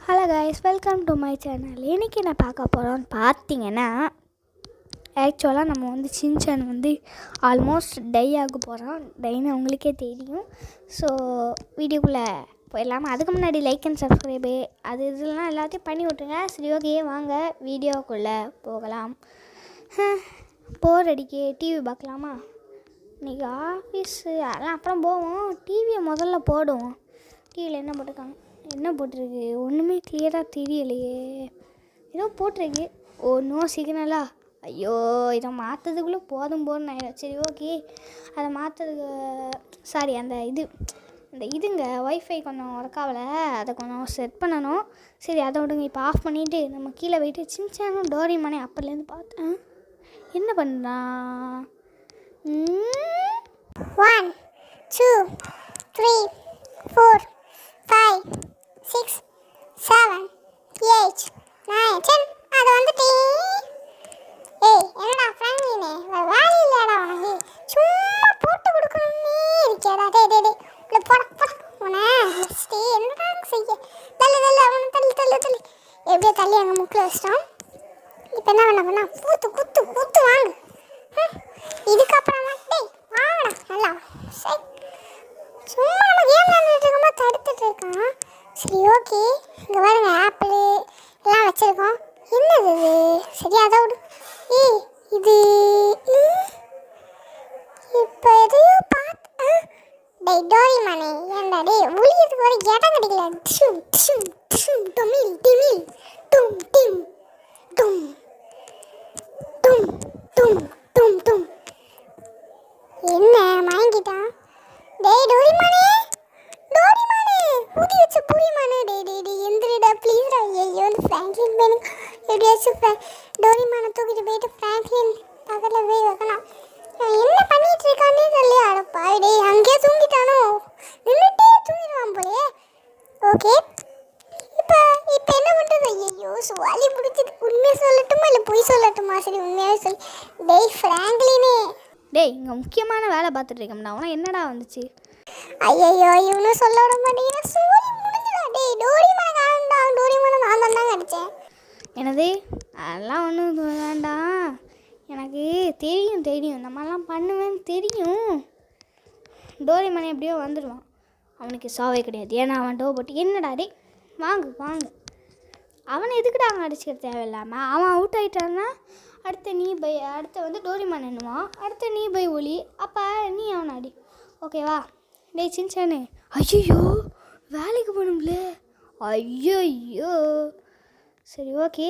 Hello guys, welcome to my channel. இன்றைக்கி என்ன பார்க்க போகிறோன்னு பார்த்தீங்கன்னா, ஆக்சுவலாக நம்ம வந்து சின்சான் வந்து ஆல்மோஸ்ட் டை ஆக போகிறோம். டைன்னு உங்களுக்கே தெரியும். ஸோ வீடியோக்குள்ளே போயிடலாமா? அதுக்கு முன்னாடி லைக் அண்ட் சப்ஸ்கிரைபு இதெல்லாம் எல்லாத்தையும் பண்ணி விட்டுருங்க. சரி, ஓகே, வாங்க வீடியோக்குள்ளே போகலாம். போர் அடிக்க டிவி பார்க்கலாமா? இன்றைக்கி ஆஃபீஸு அதெல்லாம் அப்புறம் போவோம். டிவியை முதல்ல போடுவோம். டிவியில் என்ன போட்டிருக்காங்க, என்ன போட்டிருக்கு, ஒன்றுமே கிளியராக தெரியலையே. ஏதோ போட்டிருக்கு. ஓ, நோ சிக்னலா? ஐயோ, இதை மாற்றுறதுக்குள்ளே போதும் ஆகிடும். சரி, ஓகே, அதை மாற்றுறதுக்கு சாரி, அந்த இதுங்க ஒய்ஃபை கொஞ்சம் ஒர்க் ஆகலை, அதை கொஞ்சம் செட் பண்ணணும். சரி, அதை விடுங்க. இப்போ ஆஃப் பண்ணிவிட்டு நம்ம கீழே போயிட்டு சின்சானும் டோரிமானே அப்போலேருந்து பார்த்தேன். என்ன பண்ணுறான்? 1 2 3 4 5 6 7 8 9 10 அது வந்துட்டே. என்னடா ஃப்ராங்க்லினே, வேலை இல்லைடா உனக்கு? சும்மா போட்டு கொடுக்கணும்னே இருக்கியாடா? டே உள்ள போட உன நெக்ஸ்ட்டு என்னடா செய்ய? தள்ளு அவனை தள்ளு எப்படியோ தள்ளி அங்கே முக்கில் வச்சிட்டோம். இப்போ என்ன பண்ண குத்து வாங்க. இதுக்கப்புறமா டேய் வாங்கடா நல்லா. சரி, சும்மா நம்ம கேம் விளையாண்டுட்டு இருக்கும்போது தடுத்துட்டு இருக்கான். சரி, ஓகே, இங்கே பாருங்க ஆப்பிள் எல்லாம் வச்சுருக்கோம். என்னது இது? சரி, அதை விடு. இது இப்போ எதையும் பார்த்து டேய் டோரிமானே, ஏன்டா டே ஒளியதுக்கு வர இடம் கிடைக்கல. டொமில் டிமில் டும் டிம் டும் டும் டும் டும் டும். என்ன மயங்கிட்டான்? டேய் டோரிமானே ஊதி வச்ச புரிமானே. டேய் எந்திரிடா ப்ளீஸ்டா. ஐயோ, இந்த ஃப்ராங்க்லின் வேணும். எப்படியாச்சும் டோரிமானை தூக்கிட்டு போயிட்டு ஃப்ராங்க்லின் பக்கத்தில் போய் வைக்கலாம். என்ன பண்ணிட்டு இருக்கானே தெரியல. அடப்பா, டேய் அங்கேயே தூங்கிட்டானோ? நின்றுட்டே தூங்கிடுவான் போலே. ஓகே, இப்போ என்ன பண்ணுறது? ஐயோ, சுவாலி பிடிச்சிது. உண்மையை சொல்லட்டுமா இல்லை பொய் சொல்லட்டுமா? சரி, உண்மையாகவே சொல்லி. டேய் ஃப்ராங்க்லினே, டேய் இங்கே முக்கியமான வேலை பார்த்துட்டு இருக்கோம்டா. அவனா என்னடா வந்துச்சு? ஐயோ இவனும் சொல்ல விட மாட்டேங்கிற. சூரி முடிஞ்சுடா. டேய் டோரிமானை காணண்டா. டோரிமானை நான் தான்டாங்க அடித்தேன். என்னது? அதெல்லாம் ஒன்றும் வேண்டாம். எனக்கு தெரியும் இந்த மாதிரிலாம் பண்ணுவேன்னு தெரியும். டோரிமானே எப்படியோ வந்துடுவான். அவனுக்கு சாவே கிடையாது. ஏன்னா அவன் டோ போட்டு என்னடா டே வாங்க. அவனை எதுக்குடா அங்கே அடிச்சுக்க தேவையில்லாமல்? அவன் அவுட் ஆகிட்டான்னா அடுத்த வந்து டோரிமான் என்னுவான். அடுத்த நீ பை ஒலி. அப்போ நீ அவனை அடி. ஓகேவா? டேய் சின்சானு, ஐயோ வேலைக்கு போகணும்ல. ஐயோ சரி, ஓகே,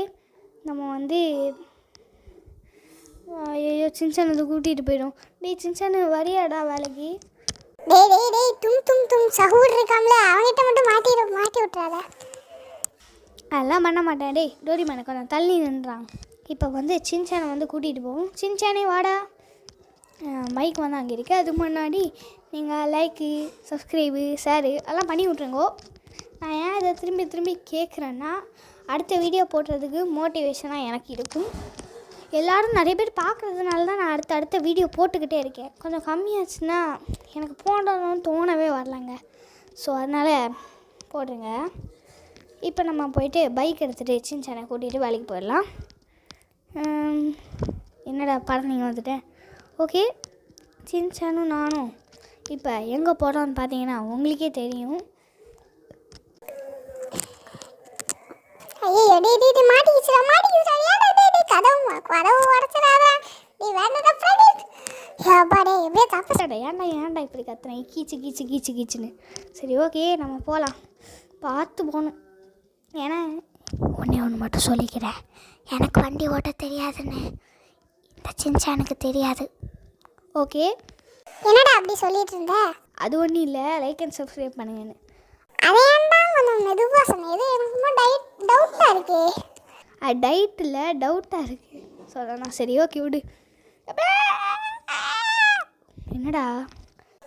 நம்ம வந்து ஐயோ சின்சான் வந்து கூட்டிகிட்டு போயிடும். டேய் சின்சானு வரியாடா வேலைக்கு? டேய் டும் சஹூர் இருக்காம்ல, அவன்கிட்ட மட்டும் மாட்டி விட்டுறாத. அதெல்லாம் பண்ண மாட்டேன். டேய் டோரிமானை கொஞ்சம் தள்ளி நின்றான். இப்போ வந்து சின்சானை வந்து கூட்டிகிட்டு போவோம். சின்சானே வாடா. மைக் வந்து அங்கே இருக்குது. அதுக்கு முன்னாடி நீங்கள் லைக்கு சப்ஸ்கிரைபு ஷேரு அதெல்லாம் பண்ணி விட்ருங்கோ. நான் ஏன் இதை திரும்பி கேட்குறேன்னா, அடுத்த வீடியோ போடுறதுக்கு மோட்டிவேஷனாக எனக்கு இருக்கும். எல்லோரும் நிறைய பேர் பார்க்குறதுனால தான் நான் அடுத்த வீடியோ போட்டுக்கிட்டே இருக்கேன். கொஞ்சம் கம்மியாச்சுன்னா எனக்கு போடணும்னு தோணவே வரலங்க. ஸோ அதனால் போடுங்க. இப்போ நம்ம போயிட்டு பைக் எடுத்துகிட்டு சின்சானை கூட்டிகிட்டு வேலைக்கு போயிடலாம். என்னடா பறந்தீங்க வந்துட்டேன். ஓகே, சின்சானும் நானும் இப்போ எங்கே போகிறோம்னு பார்த்தீங்கன்னா உங்களுக்கே தெரியும். ஐயோ டேய் மாட்டிக்கிச்சுடா. ஏடா டேய் கதவு உடைச்சிடாதா. நீ வேண்டடா ஃப்ரெண்ட். யாபாடே எப்படியே தப்பிச்சடா. ஏன்டா இப்படி கத்துறேன் கீச்சுன்னு. சரி, ஓகே, நம்ம போகலாம். பார்த்து போகணும். ஏன்னா ஒன்று மட்டும் சொல்லிக்கிறேன், எனக்கு வண்டி ஓட்ட தெரியாதுன்னு இந்த சின்சானுக்கு தெரியாது. ஓகே, என்னடா அப்படி சொல்லிட்டு இருந்த? அது ஒன்றும் இல்லை, லைக் அண்ட் சப்ஸ்கிரைப் பண்ணுங்கன்னு. அதே தான் கொஞ்சம் மெதுவாக சொன்னேன். எனக்கு டவுட்டாக இருக்கு. டயட் இல்லை, டவுட்டாக இருக்குது சொல்லணும். சரி, ஓகே விடு. என்னடா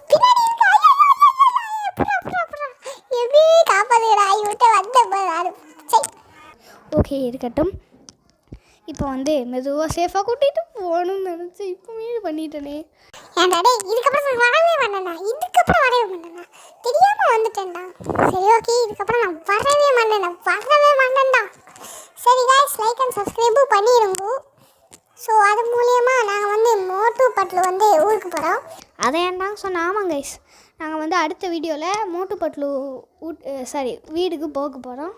பின்னாடி எப்படி காப்பாதுடா இவட்ட வந்த பாரு. ஓகே, இருக்கட்டும். இப்போ வந்து மெதுவாக சேஃபாக கூட்டிகிட்டு போகணும்னு நினச்சி இப்போ மீது பண்ணிட்டேனே. ஏன்டா டேய் இதுக்கப்புறம் வரவே மாட்டேன்டா. தெரியாமல் வந்துட்டேன்டா. சரி, ஓகே, இதுக்கப்புறம் நான் வரவே மாட்டேன். அதை ஏன்டாங்க சொன்னேன். ஆமாம் கைஸ், நாங்கள் வந்து அடுத்த வீடியோவில் மோட்டுப்பட்லு வீடுக்கு போக போகிறோம்.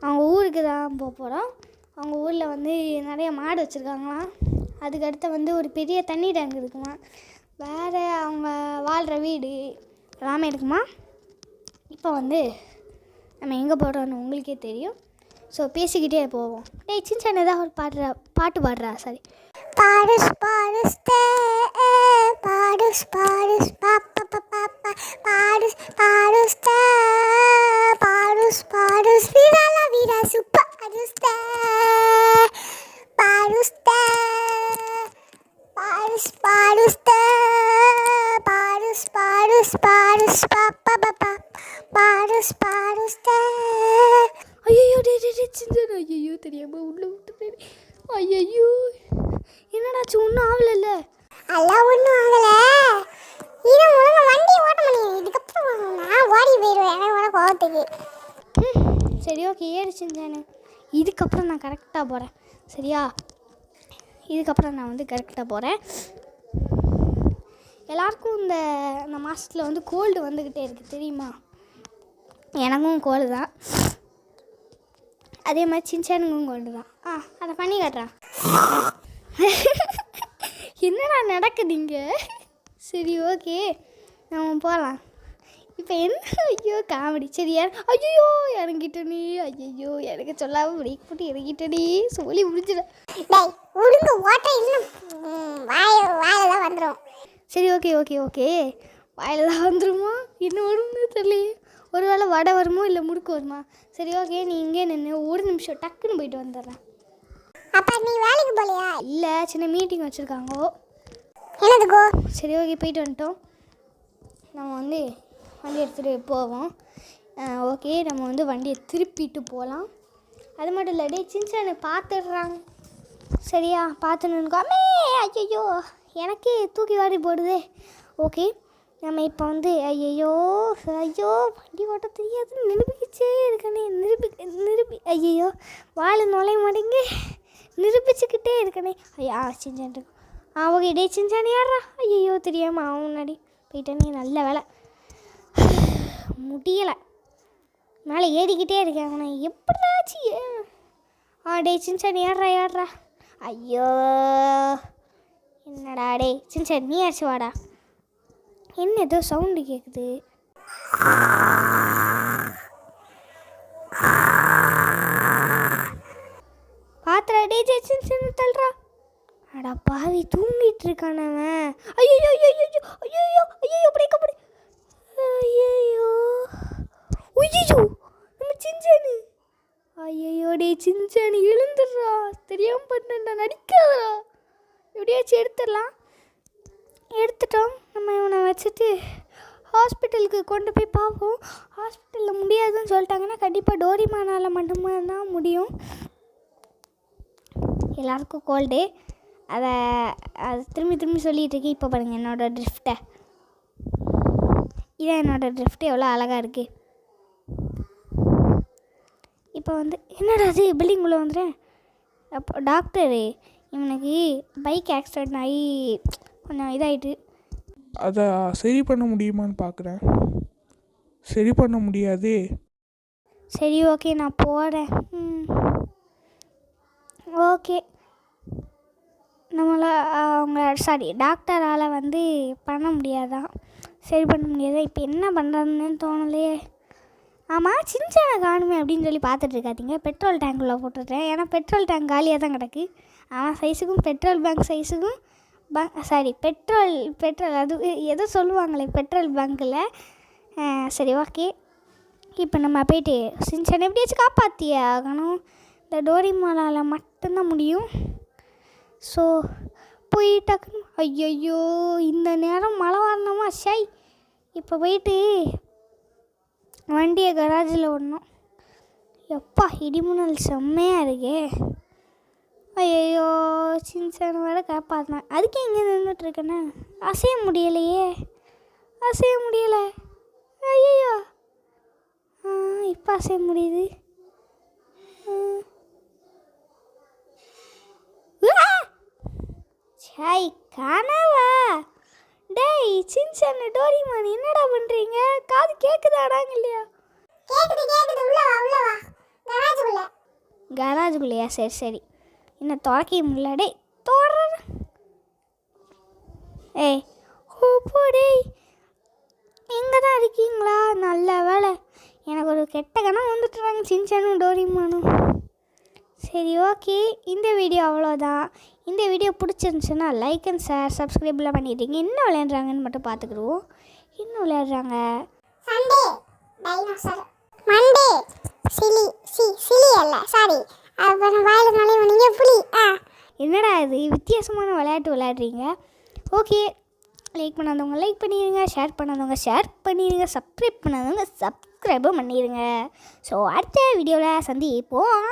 அவங்க ஊருக்கு தான் போக போகிறோம். அவங்க ஊரில் வந்து நிறைய மாடு வச்சுருக்காங்களாம். அதுக்கடுத்து வந்து ஒரு பெரிய தண்ணி டேங்க் இருக்குமா, வேறு அவங்க வாழ்கிற வீடு எல்லாமே இருக்குமா. இப்போ வந்து நம்ம எங்கே போகிறோன்னு உங்களுக்கே தெரியும். ஸோ பேசிக்கிட்டே போவோம். டேய் சின்ன ஏதாவது ஒரு பாட்டு பாடுறா. சரி. பாடுஸ் பாடுஸ் பாடுஸ் பாடுஸ் பாப்பா பாப்பா பாடுஸ் பாடுஸ் பாடுஸ் பாடுஸ் வீராலா வீரா சூப்பர் பாடுஸ் பாடுஸ் பாடுஸ் பாடுஸ் பாடுஸ் பாடுஸ் பாடுஸ் பாப்பா பாப்பா பாடுஸ் பாடுஸ். ஐயோ டே சின்ன, ஐயோ தெரியாமல் உள்ளே விட்டு. ஐயோ என்னடாச்சு? ஒன்றும் ஆகலைல்ல? எல்லாம் ஒன்றும் ஆகலை. இது ஒழுங்கு வண்டி ஓட்ட முடியும். இதுக்கப்புறம் நான் ஓடி போயிடுவேன் என்னோட கோவத்துக்கு. சரி ஓகே ஏறிச்சுன்னு. இதுக்கப்புறம் நான் கரெக்டாக போகிறேன். சரியா? இதுக்கப்புறம் நான் வந்து கரெக்டாக போகிறேன். எல்லாருக்கும் இந்த மாதத்தில் வந்து கோல்டு வந்துக்கிட்டே இருக்குது தெரியுமா? எனக்கும் கோல்டு தான், அதே மாதிரி சின்சானுக்கும் கோல்டு தான். அதை பண்ணி காட்டுறான். என்னடா நடக்குதுங்க? சரி ஓகே நம்ம போகலாம். இப்போ என்ன? ஐயோ காமெடி. சரி ஐயோ இறங்கிட்டனே. ஐயோ எனக்கு சொல்லாமல் பிரேக் போட்டு இறங்கிட்டனே. சொல்லி முடிஞ்சிட. ஒழுங்கு ஓட்ட இன்னும் வாயில தான் வந்துடும். சரி ஓகே ஓகே ஓகே வாயில தான் வந்துடுமா? இன்னும் வரும்னு தெரியலையே. ஒரு வேளை வடை வருமோ இல்லை முறுக்கு வருமா? சரி ஓகே நீ இங்கே நின்று ஒரு நிமிஷம் டக்குன்னு போயிட்டு வந்துடுறேன். அப்போ நீ வேலைக்கு போகலையா? இல்லை, சின்ன மீட்டிங் வச்சுருக்காங்கோ. என்னதுக்கோ? சரி ஓகே போயிட்டு வந்துட்டோம். நம்ம வந்து வண்டி எடுத்துகிட்டு போவோம். ஓகே நம்ம வந்து வண்டியை திருப்பிட்டு போகலாம். அது மட்டும் இல்லை, டே சின்ன பார்த்துடுறாங்க. சரியா? பார்த்துன்னு ஐயோ எனக்கே தூக்கி வாரி போடுதே. ஓகே நம்ம இப்போ வந்து ஐயோ வண்டி ஓட்ட தெரியாதுன்னு நிரூபிக்கிச்சே இருக்கனே. ஐயோ வாழை நுழைய மாட்டேங்க, நிரூபிச்சுக்கிட்டே இருக்கனே. ஐயா சின்சான் ஓகே டே சின்சான் யாரா? ஐயோ தெரியாமல் அவன் முன்னாடி போயிட்டேனே. நல்ல வேலை முடியலை, மேலே ஏறிக்கிட்டே இருக்கேன். அவனை எப்படியாச்சு டே சின்சான் ஏடுறா. ஐயோ என்னடா டே சின்சான் நீ ஆச்சு வாடா. என்ன ஏதோ சவுண்டு கேட்குது. பாத்திரா டே சின்ன தள்ளுறா. அடா பாவி தூங்கிட்டு இருக்கானவன். ஐயோ ஐயோ ஐயோ ஐயோ ஐயோ பிரேக்க படி. ஐயோ ஐயோ நம்ம சின்சானு. ஐயோ டே சின்சானு எழுந்துடுறா. தெரியாமல் பண்ணா, நடிக்காதடா. எப்படியாச்சும் எடுத்துடலாம். எடுத்துட்டோம். நம்ம இவனை வச்சுட்டு ஹாஸ்பிட்டலுக்கு கொண்டு போய் பார்ப்போம். ஹாஸ்பிட்டலில் முடியாதுன்னு சொல்லிட்டாங்கன்னா கண்டிப்பாக டோரிமானால் மட்டும்தான் முடியும். எல்லாருக்கும் கோல்டு, அதை திரும்பி சொல்லிகிட்டு இருக்கேன். இப்போ பாருங்கள் என்னோடய ட்ரிஃப்ட்டை. இதான் என்னோடய ட்ரிஃப்ட்டு எவ்வளோ அழகாக இருக்குது. இப்போ வந்து என்னடா அது பில்டிங்குள்ளே வந்துடுறேன். அப்போ டாக்டரு இவனுக்கு பைக் ஆக்சிடெண்ட் ஆகி கொஞ்சம் இதாகிட்டு. அதை சரி பண்ண முடியுமான்னு பார்க்குறேன். சரி பண்ண முடியாதே. சரி ஓகே நான் போகிறேன். ஓகே டாக்டரால் வந்து பண்ண முடியாதான், சரி பண்ண முடியாதா. இப்போ என்ன பண்ணுறதுன்னு தோணலையே. ஆமாம் சின்சானை காணுமே அப்படின்னு சொல்லி பார்த்துட்ருக்காதீங்க. பெட்ரோல் டேங்க்குள்ளே போட்டுட்டேன். ஏன்னா பெட்ரோல் டேங்க் காலியாக தான் கிடக்கு. அவன் சைஸுக்கும் பெட்ரோல் பேங்க் சைஸுக்கும் பெட்ரோல் அது எதோ சொல்லுவாங்களே பெட்ரோல் பங்கில். சரி ஓகே இப்போ நம்ம போய்ட்டு சின்சானை எப்படியாச்சும் காப்பாற்றியே ஆகணும். இந்த டோரிமானால் மட்டும்தான் முடியும். ஸோ போயிட்டாக்கு. ஐயோ இந்த நேரம் மழை வரணுமா? ஷை இப்போ போயிட்டு வண்டியை கராஜில் விடணும். எப்பா இடிமுனல் செம்மையாக இருக்கே. ஐயோ சின்சான் வேறு காப்பாற்றினேன். அதுக்கே இங்கே நின்றுட்டுருக்கேண்ணே. அசைய முடியலையே, அசைய முடியலை. ஐயோ இப்போ அசைய முடியுது. சாய் கனவா? டேய் சின்சான் டோரிமான் என்னடா பண்ணுறீங்க? காது கேட்குதாடாங்க இல்லையா? கேக்குது உள்ள வா கராஜுக்குள்ள. கராஜுக்குள்ளையா? சரி சரி. என்ன துறக்க முடியல. டேய் தோற. ஏய் ஓப்போ டேய் எங்கே தான் இருக்கீங்களா? நல்ல வேலை, எனக்கு ஒரு கெட்ட கணம் வந்துட்டுறாங்க சின்சானும் டோரிமானும். சரி ஓகே, இந்த வீடியோ அவ்வளோதான். இந்த வீடியோ பிடிச்சிருந்துச்சுன்னா லைக் அண்ட் ஷேர் சப்ஸ்கிரைப்லாம் பண்ணிடுறீங்க. என்ன விளையாடுறாங்கன்னு மட்டும் பார்த்துக்குருவோம். இன்னும் விளையாடுறாங்க சண்டே டைனோசர், மண்டே சிலி அல்ல சாரி, அப்புறம் வாயில நுழைவு புலி. என்னடா இது வித்தியாசமான விளையாட்டு விளையாடுறீங்க. ஓகே, லைக் பண்ணாதவங்க லைக் பண்ணிடுங்க, ஷேர் பண்ணாதவங்க ஷேர் பண்ணிடுங்க, சப்ஸ்கிரைப் பண்ணாதவங்க சப்ஸ்கிரைபும் பண்ணிடுங்க. ஸோ அடுத்த வீடியோவில் சந்திப்போம்.